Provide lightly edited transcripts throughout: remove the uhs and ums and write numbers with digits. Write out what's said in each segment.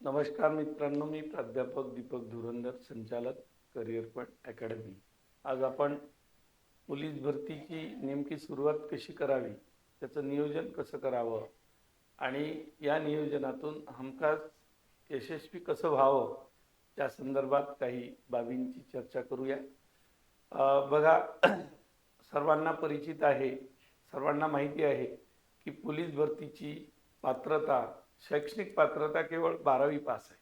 नमस्कार मित्रांनो, मी प्राध्यापक दीपक धुरंधर, संचालक करिअर पॉइंट अकॅडमी. आज आपण पोलीस भरतीची नेमकी सुरुवात कशी करावी, त्याचं नियोजन कसं करावं आणि या नियोजनातून हमखास यशस्वी कसं व्हावं त्या संदर्भात काही बाबींची चर्चा करूया. बघा, सर्वांना परिचित आहे, सर्वांना माहिती आहे की पोलीस भरतीची पात्रता, शैक्षणिक पात्रता केवळ 12वी पास आहे.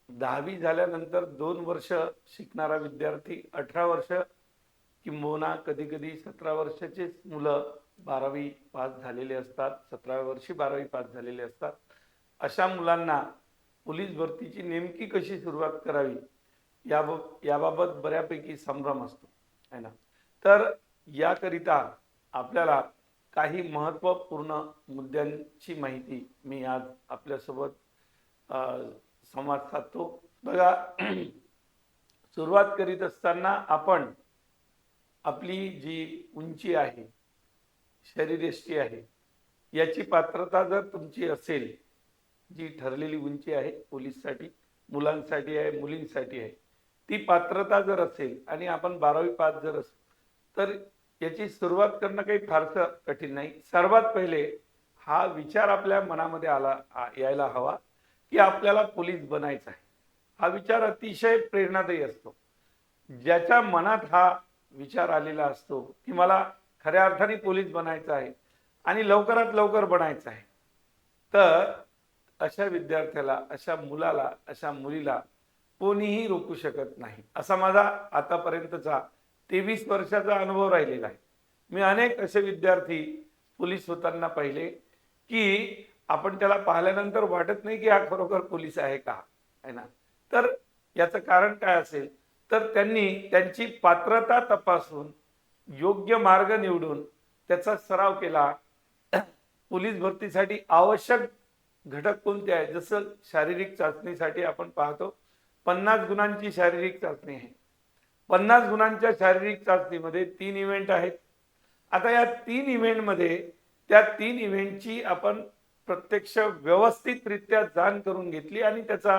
10वी झाल्यानंतर 2 वर्ष शिकणारा विद्यार्थी, 18 वर्ष किंबहुना कधी कधी 17 वर्षाचेच मुलं 12वी पास झालेले असतात, 17व्या वर्षी 12वी पास झालेले असतात. अशा मुलांना पोलीस भरतीची नेमकी कशी सुरुवात करावी याबाबत बऱ्यापैकी संभ्रम असतो, है ना. तर याकरिता आपल्याला काही महत्त्वपूर्ण मुद्द्यांची माहिती मी आज आपल्यासोबत संवाद साधतो. बघा, सुरुवात करीत असताना आपण आपली जी उंची आहे, शरीरयष्टी आहे, याची पात्रता जर तुमची असेल, जी ठरलेली उंची आहे पोलीससाठी, मुलांसाठी आहे, मुलींसाठी आहे, ती पात्रता जर असेल आणि आपण 12वी पास जर असू, तर याची सुरुवात करणं काही फारसं कठीण नाही. सर्वात पहिले हा विचार आपल्या मनामध्ये यायला हवा की आपल्याला पोलीस बनायचं आहे. हा विचार अतिशय प्रेरणादायी असतो. ज्याच्या मनात हा विचार आलेला असतो की मला खऱ्या अर्थाने पोलीस बनायचं आहे आणि लवकरात लवकर बनायचं आहे, तर अशा विद्यार्थ्याला, अशा मुलाला, अशा मुलीला कोणीही रोखू शकत नाही. असा माझा आतापर्यंतचा 23 वर्षाचा अनुभव राहिलेला आहे. मी अनेक असे विद्यार्थी पोलीस होताना पाहिले की आपण त्याला पाहिल्यानंतर वाटत नाही की हा खरोखर पोलीस आहे का, है ना. तर याचं कारण काय असेल, तर त्यांनी त्यांची पात्रता तपासून योग्य मार्ग निवडून त्याचा सराव केला. पोलीस भरतीसाठी आवश्यक घटक कोणते आहेत, जसं शारीरिक चाचणीसाठी आपण पाहतो 50 गुणांची शारीरिक चाचणी आहे. 50 गुणांच्या शारीरिक चाचणीमध्ये 3 इव्हेंट आहेत. आता या 3 इव्हेंटमध्ये त्या 3 इव्हेंटची आपण प्रत्यक्ष व्यवस्थितरित्या जाण करून घेतली आणि त्याचा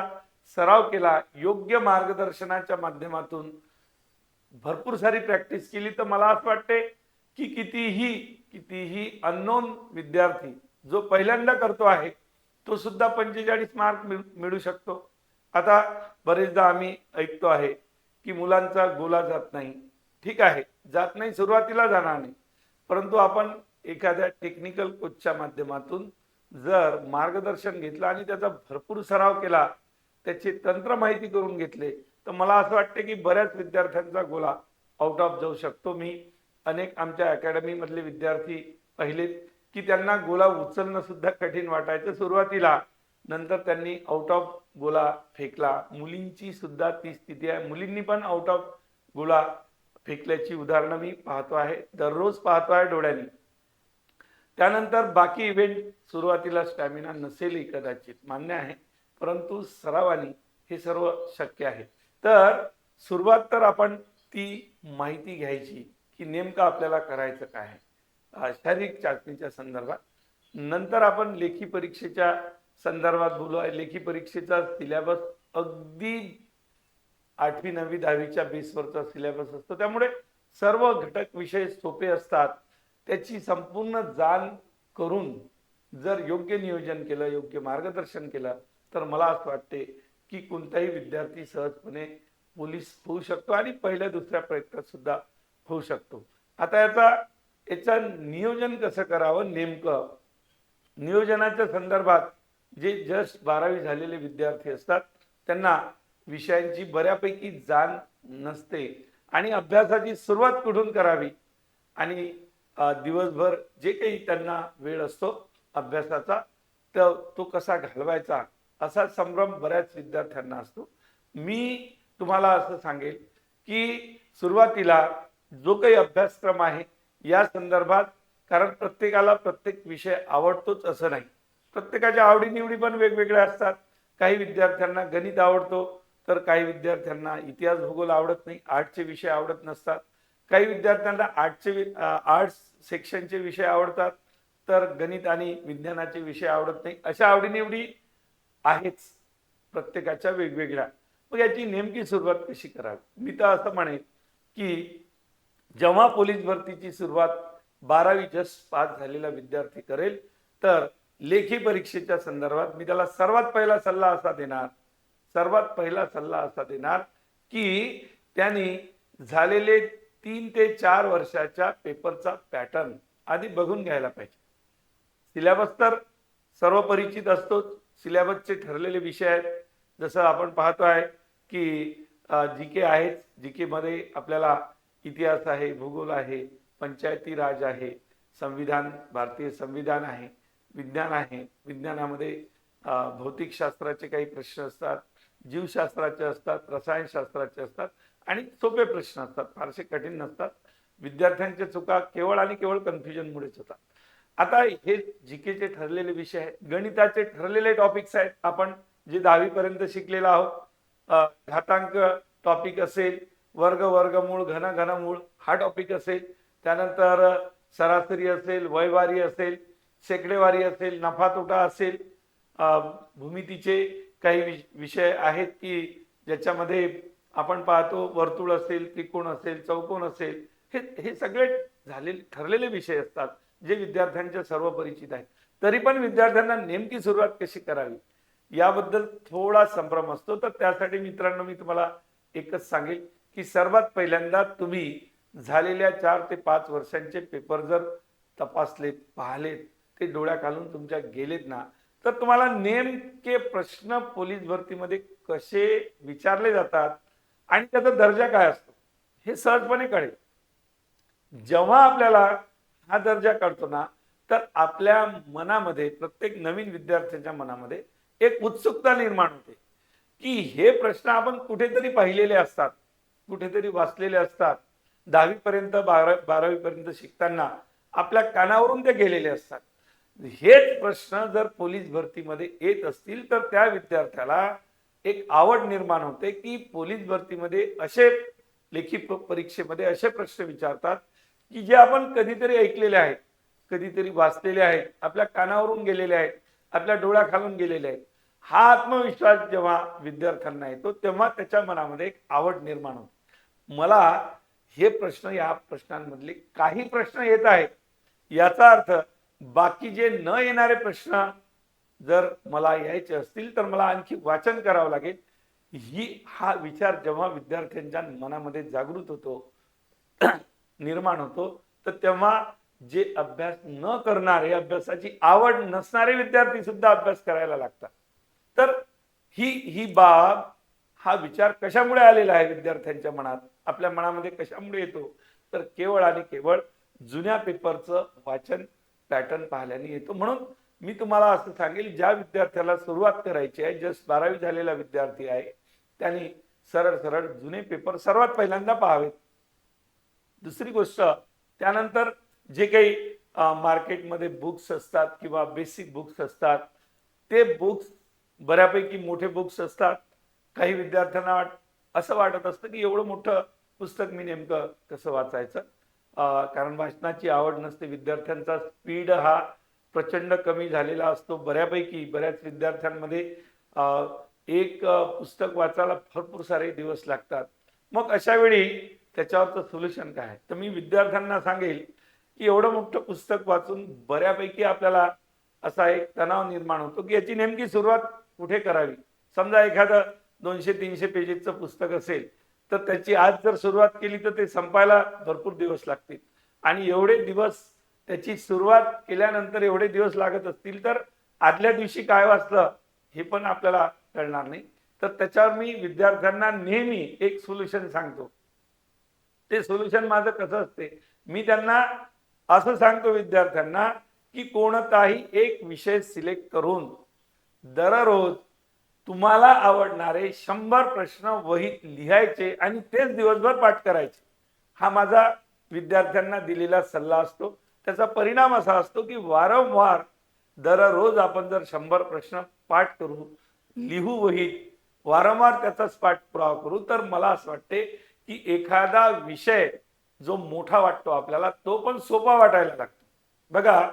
सराव केला. योग्य मार्गदर्शनाच्या माध्यमातून भरपूर सारी प्रॅक्टिस केली, तर मला असं वाटते की कितीही अननोन विद्यार्थी जो पहिल्यांदा करतो आहे तो सुद्धा 45 मार्क मिळू शकतो. आता बरेचदा आम्ही ऐकतो आहे की मुलांचा गोला जात नाही. ठीक आहे, जात नाही, सुरुवातीला जाणार नाही, परंतु आपण एखाद्या टेक्निकल कोचच्या माध्यमातून जर मार्गदर्शन घेतलं आणि त्याचा भरपूर सराव केला, त्याची तंत्र माहिती करून घेतले, तर मला असं वाटते की बऱ्याच विद्यार्थ्यांचा गोला आउट ऑफ जाऊ शकतो. मी अनेक आमच्या अकॅडमी मधले विद्यार्थी पाहिलेत की त्यांना गोला उचलणं सुद्धा कठीण वाटायचं सुरुवातीला, नंतर त्यांनी आउट ऑफ गोला फेकला. मुलींची सुद्धा ती स्थिती आहे, मुलींनी पण आउट ऑफ गोला फेकल्याची उदाहरणं मी पाहतो आहे, दररोज पाहतो आहे डोळ्यांनी. त्यानंतर बाकी इव्हेंट सुरुवातीला स्टॅमिना नसेलही कदाचित, मान्य आहे, परंतु सरावाने हे सर्व शक्य आहे. तर सुरुवात तर आपण ती माहिती घ्यायची की नेमकं आपल्याला करायचं काय आहे शारीरिक चाचणीच्या संदर्भात. नंतर आपण लेखी परीक्षेच्या संदर्भात बोलू. लेखी परीक्षेचा सिलेबस अगदी 8वी 9वी 10वीच्या बेसवरचा सिलेबस असतो, त्यामुळे सर्व घटक विषय सोपे असतात. त्याची संपूर्ण जाण करून जर योग्य नियोजन केलं, योग्य मार्गदर्शन केलं, तर मला असं वाटते की कोणताही विद्यार्थी सहजपणे पोलीस होऊ शकतो आणि पहिल्या दुसऱ्या प्रयत्नात सुद्धा होऊ शकतो. आता याचं नियोजन कसं करावं, नेमकं नियोजनाच्या संदर्भात जे जस्ट 12वी झालेले विद्यार्थी असतात त्यांना विषयांची बऱ्यापैकी जाण नसते आणि अभ्यासाची सुरुवात कुठून करावी आणि दिवसभर जे काही त्यांना वेळ असतो अभ्यासाचा, तर तो कसा घालवायचा, असा संभ्रम बऱ्याच विद्यार्थ्यांना असतो. मी तुम्हाला असं सांगेल की सुरुवातीला जो काही अभ्यासक्रम आहे या संदर्भात, कारण प्रत्येकाला प्रत्येक विषय आवडतोच असं नाही, प्रत्येकाच्या आवडीनिवडी पण वेगवेगळ्या असतात. काही विद्यार्थ्यांना गणित आवडतो, तर काही विद्यार्थ्यांना इतिहास भूगोल आवडत नाही, आर्टचे विषय आवडत नसतात. काही विद्यार्थ्यांना आर्ट्स सेक्शनचे विषय आवडतात, तर गणित आणि विज्ञानाचे विषय आवडत नाही. अशा आवडीनिवडी आहेच. प्रत्येकाच्या वेगवेगळ्या. मग याची नेमकी सुरुवात कशी करावी? मी तर असं म्हणेन की जेव्हा पोलीस भरतीची सुरुवात 12वी जस्ट पास झालेला विद्यार्थी करेल, तर लेखी परीक्षेच्या संदर्भात मी त्याला सर्वात पहिला सल्ला असा देणार की त्यांनी झालेले 3 ते 4 वर्षाच्या पेपरचा पॅटर्न आधी बघून घ्यायला पाहिजे. सिलेबस तर सर्व परिचित असतोच. सिलेबसचे ठरलेले विषय आहेत. जसं आपण पाहतो आहे की जीके आहेत. जीके मध्ये आपल्याला इतिहास आहे, भूगोल आहे, पंचायती राज आहे, संविधान, भारतीय संविधान आहे, विज्ञान आहे. विज्ञानामध्ये भौतिकशास्त्राचे काही प्रश्न असतात, जीवशास्त्राचे असतात, रसायनशास्त्राचे असतात आणि सोपे प्रश्न असतात, फारसे कठीण नसतात. विद्यार्थ्यांच्या चुका केवळ आणि केवळ कन्फ्युजनमुळेच होतात. आता हे जीकेचे ठरलेले विषय आहेत. गणिताचे ठरलेले टॉपिक्स आहेत. आपण जे 10वी पर्यंत शिकलेलो आहोत. घातांक टॉपिक असेल, वर्गमूळ, घनमूळ हा टॉपिक असेल, त्यानंतर सरासरी असेल, वयवारी असेल, शेकडेवारी असेल, नफा तोटा असेल, भूमितीचे काही विषय आहेत की ज्याच्यामध्ये आपण पाहतो वर्तुळ असेल, त्रिकोण असेल, चौकोन असेल. हे सगळे ठरलेले विषय असतात जे विद्यार्थ्यांच्या सर्व परिचित आहेत. तरी पण विद्यार्थ्यांना नेमकी सुरुवात कशी करावी याबद्दल थोडा संभ्रम असतो. तर त्यासाठी मित्रांनो मी तुम्हाला एकच सांगेल की सर्वात पहिल्यांदा तुम्ही झालेल्या 4 ते 5 वर्षांचे पेपर जर तपासलेत, पाहलेत, ते डोळ्या घालून तुमच्या गेलेत ना, तर तुम्हाला नेमके प्रश्न पोलीस भरतीमध्ये कसे विचारले जातात आणि त्याचा दर्जा काय असतो हे सहजपणे कळेल. जेव्हा आपल्याला हा दर्जा कळतो ना, तर आपल्या मनामध्ये, प्रत्येक नवीन विद्यार्थ्याच्या मनामध्ये एक उत्सुकता निर्माण होते की हे प्रश्न आपण कुठेतरी पाहिलेले असतात, कुठेतरी वाचलेले असतात. 10वी पर्यंत 12वी पर्यंत शिकताना आपल्या कानावरून ते गेलेले असतात. हेच प्रश्न जर पोलीस भरतीमध्ये येत असतील तर त्या विद्यार्थ्याला एक आवड निर्माण होते की पोलीस भरतीमध्ये असे लेखी परीक्षेमध्ये असे प्रश्न विचारतात की जे आपण कधीतरी ऐकलेले आहेत, कधीतरी वाचलेले आहेत, आपल्या कानावरून गेलेले आहेत, आपल्या डोळ्याखालून गेलेले आहेत. हा आत्मविश्वास जेव्हा विद्यार्थ्यांना येतो तेव्हा त्याच्या मनामध्ये एक आवड निर्माण होते. मला हे प्रश्न, या प्रश्नांमधले काही प्रश्न येत आहेत, याचा अर्थ बाकी जे न येणारे प्रश्न जर मला यायचे असतील तर मला आणखी वाचन करावं लागेल. हा विचार जेव्हा विद्यार्थ्यांच्या मनामध्ये जागृत होतो, निर्माण होतो, तर तेव्हा जे अभ्यास न करणारे, अभ्यासाची आवड नसणारे विद्यार्थी सुद्धा अभ्यास करायला लागतात. तर ही बाब, हा विचार कशामुळे आलेला आहे विद्यार्थ्यांच्या मनात, आपल्या मनामध्ये कशामुळे येतो, तर केवळ आणि केवळ जुन्या पेपरचं वाचन पॅटर्न पाहिल्याने येतो. म्हणून मी तुम्हाला असं सांगेल, ज्या विद्यार्थ्याला सुरुवात करायची आहे, जस्ट 12वी झालेला विद्यार्थी आहे, त्यांनी सरळ जुने पेपर सर्वात पहिल्यांदा पाहावेत. दुसरी गोष्ट, त्यानंतर जे काही मार्केटमध्ये बुक्स असतात किंवा बेसिक बुक्स असतात, ते बुक्स बऱ्यापैकी मोठे बुक्स असतात. काही विद्यार्थ्यांना असं वाटत असतं की एवढं मोठं पुस्तक मी नेमकं कसं वाचायचं, कारण वाचनाची आवड नसते. विद्यार्थ्यांचा स्पीड हा प्रचंड कमी झालेला असतो. बऱ्याच विद्यार्थ्यांमध्ये एक पुस्तक वाचायला भरपूर सारे दिवस लागतात. मग अशा वेळी त्याच्यावरचं सोल्युशन काय आहे? तर मी विद्यार्थ्यांना सांगेल की एवढं मोठं पुस्तक वाचून बऱ्यापैकी आपल्याला असा एक तणाव निर्माण होतो की याची नेमकी सुरुवात कुठे करावी. समजा एखादं 200-300 पेजेसचं पुस्तक असेल तर त्याची आज जर सुरुवात केली तर ते संपायला भरपूर दिवस लागतील, आणि एवढे दिवस त्याची सुरुवात केल्यानंतर एवढे दिवस लागत असतील तर आदल्या दिवशी काय वाचलं हे पण आपल्याला कळणार नाही. तर त्याच्यावर मी विद्यार्थ्यांना नेहमी एक सोल्युशन सांगतो. ते सोल्युशन माझं कसं असते, मी त्यांना असं सांगतो विद्यार्थ्यांना की कोणताही एक विषय सिलेक्ट करून दररोज तुम्हाला आवडणारे 100 प्रश्न वहीत लिहायचे आणि तेच दिवसभर पाठ करायचे. हा माझा विद्यार्थ्यांना दिलेला सल्ला असतो. त्याचा परिणाम असा असतो की वारंवार दररोज आपण जर 100 प्रश्न पाठ करू, लिहू वहीत, वारंवार त्याचाच पाठपुरावा करू, तर मला असं वाटते की एखादा विषय जो मोठा वाटतो आपल्याला तो पण सोपा वाटायला लागतो. बघा,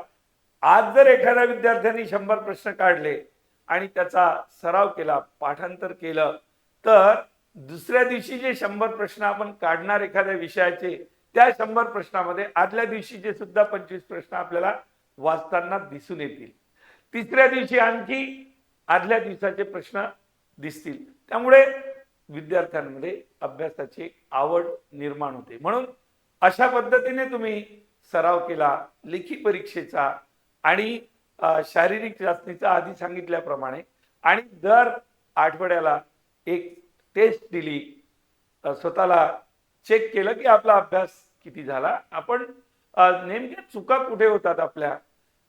आज जर एखाद्या विद्यार्थ्यांनी 100 प्रश्न काढले आणि त्याचा सराव केला, पाठांतर केलं, तर दुसऱ्या दिवशी जे 100 प्रश्न आपण काढणार एखाद्या विषयाचे, त्या 100 प्रश्नामध्ये आदल्या दिवशीचे सुद्धा 25 प्रश्न आपल्याला वाचताना दिसून येतील. तिसऱ्या दिवशी आणखी आदल्या दिवसाचे प्रश्न दिसतील. त्यामुळे विद्यार्थ्यांमध्ये अभ्यासाची आवड निर्माण होते. म्हणून अशा पद्धतीने तुम्ही सराव केला लेखी परीक्षेचा आणि शारीरिक चाचणीचा आधी सांगितल्याप्रमाणे, आणि दर आठवड्याला एक टेस्ट दिली, स्वतःला चेक केलं की आपला अभ्यास किती झाला, आपण नेमक्या चुका कुठे होतात आपल्या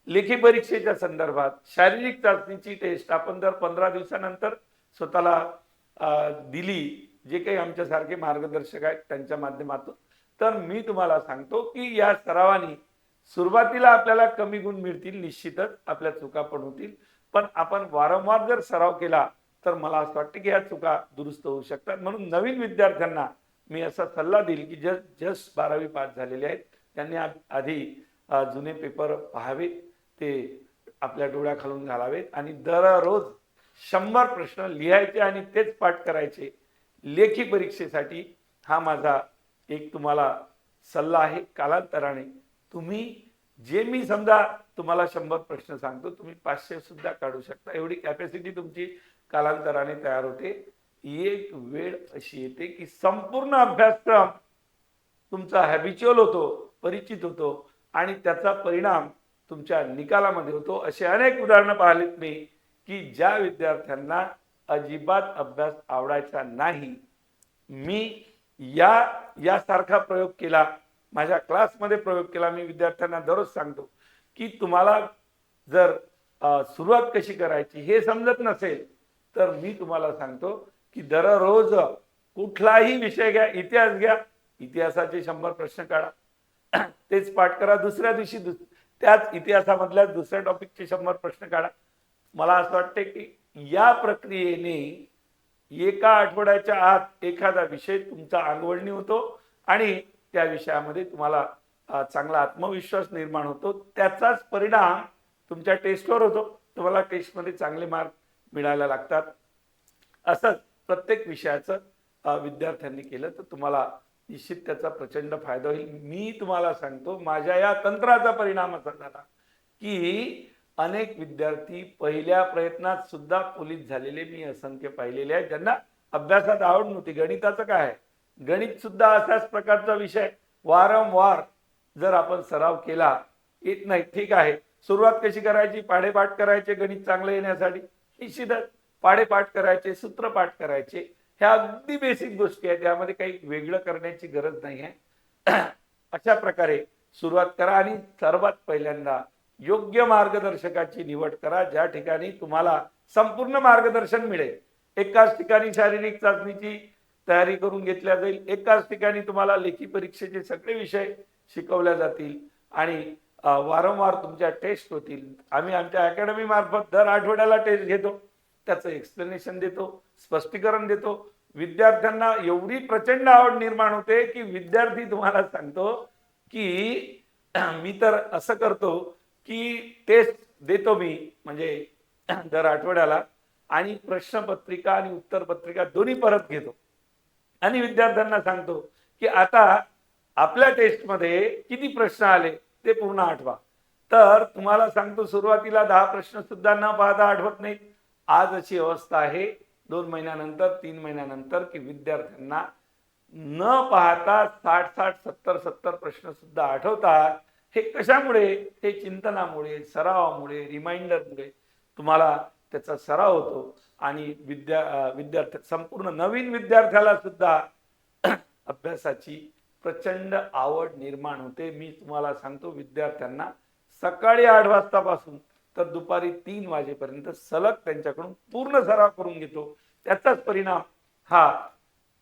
लेखी परीक्षेच्या संदर्भात. शारीरिक चाचणीची टेस्ट आपण दर 15 दिवसानंतर स्वतःला दिली, जे काही आमच्यासारखे मार्गदर्शक आहेत त्यांच्या माध्यमातून, तर मी तुम्हाला सांगतो की या सरावाने सुरुवातीला आपल्याला कमी गुण मिळतील, निश्चितच आपल्या चुका पण होतील, पण आपण वारंवार जर सराव केला तर मला असं वाटतं की या चुका दुरुस्त होऊ शकतात. म्हणून नवीन विद्यार्थ्यांना मी असा सल्ला देईल की जस्ट 12वी पास झालेले आहेत त्यांनी आधी जुने पेपर पाहावेत, ते आपल्या डोळ्याखालून घालावेत आणि दररोज 100 प्रश्न लिहायचे आणि तेच पाठ करायचे लेखी परीक्षेसाठी. हा माझा एक तुम्हाला सल्ला आहे. कालांतराने तुम्ही जे मी समजा तुम्हाला 100 प्रश्न सांगतो, तुम्ही 500 सुद्धा काढू शकता. एवढी कॅपॅसिटी तुमची कालांतराने तयार होते. एक वेळ अशी येते की संपूर्ण अभ्यासक्रम तुमचा हॅबिच्युअल होतो, परिचित होतो आणि त्याचा परिणाम तुमच्या निकालामध्ये होतो. असे अनेक उदाहरणं पाहिलेत मी की ज्या विद्यार्थ्यांना अजिबात अभ्यास आवडायचा नाही, मी यासारखा प्रयोग केला, माझ्या क्लासमध्ये प्रयोग केला. मी विद्यार्थ्यांना दररोज सांगतो की तुम्हाला जर सुरुवात कशी करायची हे समजत नसेल तर मी तुम्हाला सांगतो की दररोज कुठलाही विषय घ्या, इतिहास घ्या, इतिहासाचे 100 प्रश्न काढा, तेच पाठ करा. दुसऱ्या दिवशी त्याच इतिहासामधल्या दुसऱ्या टॉपिकचे 100 प्रश्न काढा. मला असं वाटते की या प्रक्रियेने एका आठवड्याच्या आत एखादा विषय तुमचा अंगवळणी होतो आणि त्या विषयामध्ये तुम्हाला चांगला आत्मविश्वास निर्माण होतो. त्याचाच परिणाम तुमच्या टेस्टवर होतो, तुम्हाला टेस्टमध्ये चांगले मार्क मिळायला लागतात. असंच प्रत्येक विषयाचं विद्यार्थ्यांनी केलं तर तुम्हाला निश्चित त्याचा प्रचंड फायदा होईल. मी तुम्हाला सांगतो माझ्या या तंत्राचा परिणाम असा झाला की अनेक विद्यार्थी पहिल्या प्रयत्नात सुद्धा पोलीस झालेले मी असंख्य पाहिलेले आहेत, ज्यांना अभ्यासात आवड नव्हती. गणिताचं काय आहे, गणित सुद्धा अशाच प्रकारचा विषय वारंवार जर आपण सराव केला, येत नाही ठीक आहे, सुरुवात कशी करायची, पाढेपाठ करायचे गणित चांगलं येण्यासाठी, निश्चितच पाढेपाठ करायचे, सूत्रपाठ करायचे, ह्या अगदी बेसिक गोष्टी आहेत, त्यामध्ये काही वेगळं करण्याची गरज नाही आहे. अशा प्रकारे सुरुवात करा आणि सर्वात पहिल्यांदा योग्य मार्गदर्शकाची निवड करा, ज्या ठिकाणी तुम्हाला संपूर्ण मार्गदर्शन मिळेल. एकाच ठिकाणी शारीरिक चाचणीची तयारी करून घेतल्या जाईल, एकाच ठिकाणी तुम्हाला लेखी परीक्षेचे सगळे विषय शिकवले जातील आणि वारंवार तुमच्या टेस्ट होतील. आम्ही आमच्या अकॅडमी मार्फत दर आठवड्याला टेस्ट घेतो, त्याचं एक्सप्लेनेशन देतो, स्पष्टीकरण देतो. विद्यार्थ्यांना एवढी प्रचंड आवड निर्माण होते की विद्यार्थी तुम्हाला सांगतो की मी तर असं करतो की टेस्ट देतो मी म्हणजे दर आठवड्याला आणि प्रश्नपत्रिका आणि उत्तरपत्रिका दोन्ही परत घेतो आणि विद्यार्थ्यांना सांगतो की आता आपल्या टेस्टमध्ये किती प्रश्न आले ते पूर्ण आठवा. तर तुम्हाला सांगतो सुरुवातीला 10 प्रश्न सुद्धा न पाहता आठवत नाहीत. आज अशी अवस्था आहे 2 महिन्यानंतर 3 महिन्यानंतर की विद्यार्थ्यांना न पाहता 60-70 प्रश्न सुद्धा आठवतात. हे कशामुळे, हे चिंतनामुळे, सरावामुळे, रिमाइंडरमुळे तुम्हाला त्याचा सराव होतो आणि विद्यार्थी संपूर्ण नवीन विद्यार्थ्याला सुद्धा अभ्यासाची प्रचंड आवड निर्माण होते. मी तुम्हाला सांगतो विद्यार्थ्यांना सकाळी 8 वाजतापासून तर दुपारी 3 वाजेपर्यंत सलग त्यांच्याकडून पूर्ण सराव करून घेतो. त्याचाच परिणाम हा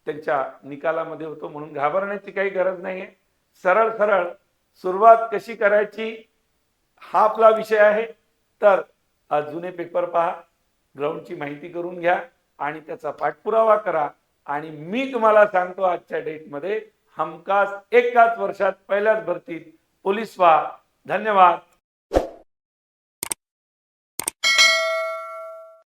त्यांच्या निकालामध्ये होतो. म्हणून घाबरण्याची काही गरज नाहीये. सरळ सरळ सुरुवात कशी करायची हा आपला विषय आहे. तर जुने पेपर पहा, ग्राउंडची माहिती करून घ्या आणि त्याचा पाठपुरावा करा आणि मी तुम्हाला सांगतो आजच्या डेटमध्ये हमखास एकाच वर्षात पहिल्याच भरतीत पोलीस व्हा. धन्यवाद.